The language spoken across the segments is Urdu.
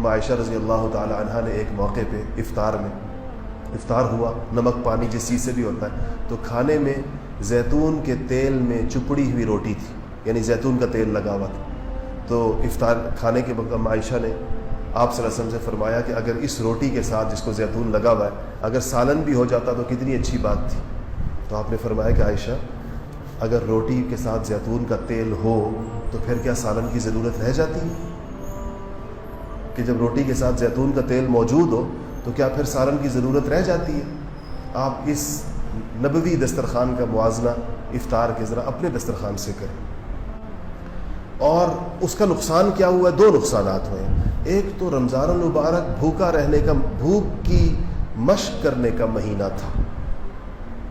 عائشہ رضی اللہ تعالی عنہا نے ایک موقع پہ افطار ہوا، نمک پانی جس چیز سے بھی ہوتا ہے، تو کھانے میں زیتون کے تیل میں چپڑی ہوئی روٹی تھی، یعنی زیتون کا تیل لگا ہوا تھا۔ تو افطار کھانے کے وقت عائشہ نے آپ صلی اللہ علیہ وسلم سے فرمایا کہ اگر اس روٹی کے ساتھ جس کو زیتون لگا ہوا ہے اگر سالن بھی ہو جاتا تو کتنی اچھی بات تھی۔ تو آپ نے فرمایا کہ عائشہ اگر روٹی کے ساتھ زیتون کا تیل ہو تو پھر کیا سالن کی ضرورت رہ جاتی ہے؟ کہ جب روٹی کے ساتھ زیتون کا تیل موجود ہو تو کیا پھر سالن کی ضرورت رہ جاتی ہے؟ آپ اس نبوی دسترخوان کا موازنہ افطار کے ذرا اپنے دسترخوان سے کریں۔ اور اس کا نقصان کیا ہوا ہے؟ 2 نقصانات ہوئے ہیں۔ ایک تو رمضان المبارک بھوکا رہنے کا، بھوک کی مشق کرنے کا مہینہ تھا،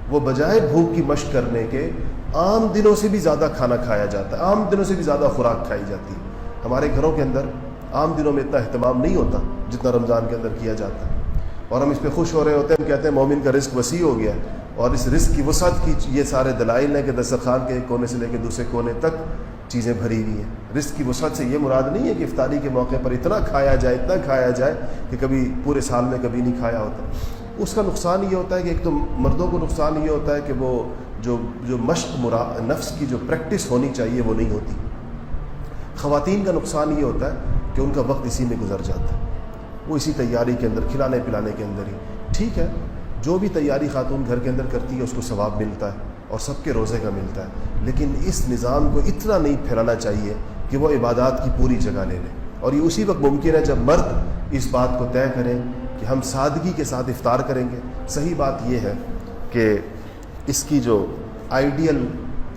وہ بجائے بھوک کی مشق کرنے کے عام دنوں سے بھی زیادہ کھانا کھایا جاتا ہے، عام دنوں سے بھی زیادہ خوراک کھائی جاتی ہے۔ ہمارے گھروں کے اندر عام دنوں میں اتنا اہتمام نہیں ہوتا جتنا رمضان کے اندر کیا جاتا ہے، اور ہم اس پہ خوش ہو رہے ہوتے ہیں۔ ہم کہتے ہیں مومن کا رزق وسیع ہو گیا ہے، اور اس رزق کی وسعت کی یہ سارے دلائل ہیں کہ دسترخوان کے ایک کونے سے لے کے دوسرے کونے تک چیزیں بھری ہوئی ہیں۔ رزق کی وسعت سے یہ مراد نہیں ہے کہ افطاری کے موقع پر اتنا کھایا جائے کہ کبھی پورے سال میں کبھی نہیں کھایا ہوتا۔ اس کا نقصان یہ ہوتا ہے کہ ایک تو مردوں کو نقصان یہ ہوتا ہے کہ وہ جو مشق نفس کی جو پریکٹس ہونی چاہیے وہ نہیں ہوتی۔ خواتین کا نقصان یہ ہوتا ہے کہ ان کا وقت اسی میں گزر جاتا ہے، وہ اسی تیاری کے اندر، کھلانے پلانے کے اندر ہی۔ ٹھیک ہے، جو بھی تیاری خاتون گھر کے اندر کرتی ہے اس کو ثواب ملتا ہے اور سب کے روزے کا ملتا ہے، لیکن اس نظام کو اتنا نہیں پھیلانا چاہیے کہ وہ عبادات کی پوری جگہ لے لے۔ اور یہ اسی وقت ممکن ہے جب مرد اس بات کو طے کریں کہ ہم سادگی کے ساتھ افطار کریں گے۔ صحیح بات یہ ہے کہ اس کی جو آئیڈیل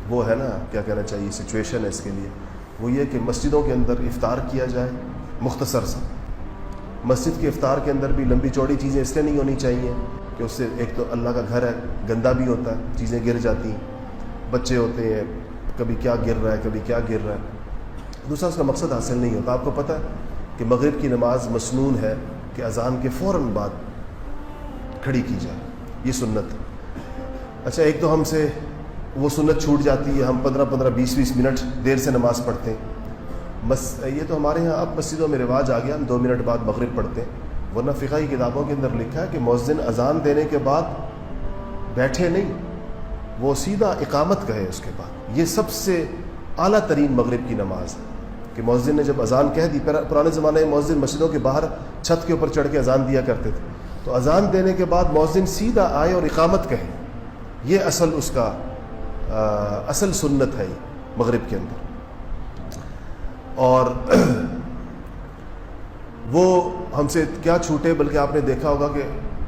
وہ ہے نا، کیا کہنا چاہیے، سچویشن ہے اس کے لیے، وہ یہ کہ مسجدوں کے اندر افطار کیا جائے مختصر سا۔ مسجد کے افطار کے اندر بھی لمبی چوڑی چیزیں اس لیے نہیں ہونی چاہیے کہ اس سے ایک تو اللہ کا گھر ہے، گندا بھی ہوتا ہے، چیزیں گر جاتی ہیں، بچے ہوتے ہیں، کبھی کیا گر رہا ہے کبھی کیا گر رہا ہے۔ دوسرا اس کا مقصد حاصل نہیں ہوتا۔ آپ کو پتہ ہے کہ مغرب کی نماز مسنون ہے کہ اذان کے فوراً بعد کھڑی کی جائے، یہ سنت ہے۔ اچھا، ایک تو ہم سے وہ سنت چھوٹ جاتی ہے، ہم 15 20 منٹ دیر سے نماز پڑھتے ہیں۔ بس یہ تو ہمارے ہاں اب مسجدوں میں رواج آ گیا، ہم 2 منٹ بعد مغرب پڑھتے ہیں، ورنہ فقہی کتابوں کے اندر لکھا ہے کہ مؤذن اذان دینے کے بعد بیٹھے نہیں، وہ سیدھا اقامت کہے اس کے بعد۔ یہ سب سے اعلیٰ ترین مغرب کی نماز ہے کہ مؤذن نے جب اذان کہہ دی، پرانے زمانے میں مؤذن مسجدوں کے باہر چھت کے اوپر چڑھ کے اذان دیا کرتے تھے، تو اذان دینے کے بعد مؤذن سیدھا آئے اور اقامت کہے، یہ اصل اس کا اصل سنت ہے مغرب کے اندر۔ اور وہ ہم سے کیا چھوٹے، بلکہ آپ نے دیکھا ہوگا کہ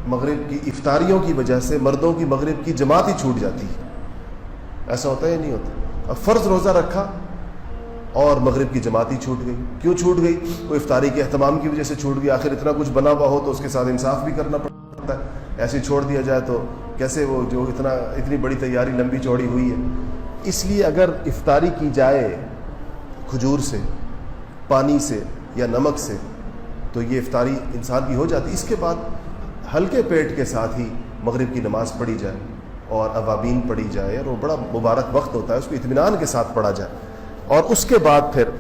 مغرب کی افطاریوں کی وجہ سے مردوں کی مغرب کی جماعت ہی چھوٹ جاتی ہے۔ ایسا ہوتا ہے یا نہیں ہوتا؟ اب فرض روزہ رکھا اور مغرب کی جماعت ہی چھوٹ گئی۔ کیوں چھوٹ گئی؟ وہ افطاری کے اہتمام کی وجہ سے چھوٹ گئی۔ آخر اتنا کچھ بنا ہوا ہو تو اس کے ساتھ انصاف بھی کرنا پڑتا ہے، ایسے چھوڑ دیا جائے تو کیسے؟ وہ جو اتنی بڑی تیاری لمبی چوڑی ہوئی ہے۔ اس لیے اگر افطاری کی جائے کھجور سے، پانی سے یا نمک سے تو یہ افطاری انسان کی ہو جاتی۔ اس کے بعد ہلکے پیٹ کے ساتھ ہی مغرب کی نماز پڑھی جائے اور اوابین پڑھی جائے، اور وہ بڑا مبارک وقت ہوتا ہے، اس کو اطمینان کے ساتھ پڑھا جائے، اور اس کے بعد پھر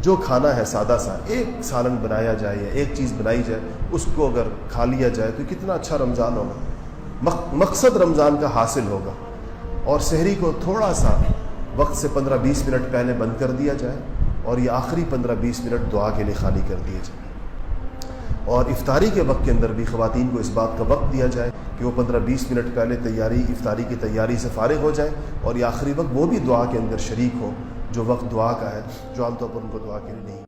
جو کھانا ہے سادہ سا ایک سالن بنایا جائے یا ایک چیز بنائی جائے، اس کو اگر کھا لیا جائے تو کتنا اچھا رمضان ہوگا، مقصد رمضان کا حاصل ہوگا۔ اور سحری کو تھوڑا سا وقت سے 15-20 منٹ پہلے بند کر دیا جائے، اور یہ آخری 15-20 منٹ دعا کے لیے خالی کر دیے جائے۔ اور افطاری کے وقت کے اندر بھی خواتین کو اس بات کا وقت دیا جائے کہ وہ 15-20 منٹ پہلے افطاری کی تیاری سے فارغ ہو جائیں، اور یہ آخری وقت وہ بھی دعا کے اندر شریک ہو جو وقت دعا کا ہے، جو عام طور پر ان کو دعا کے لیے نہیں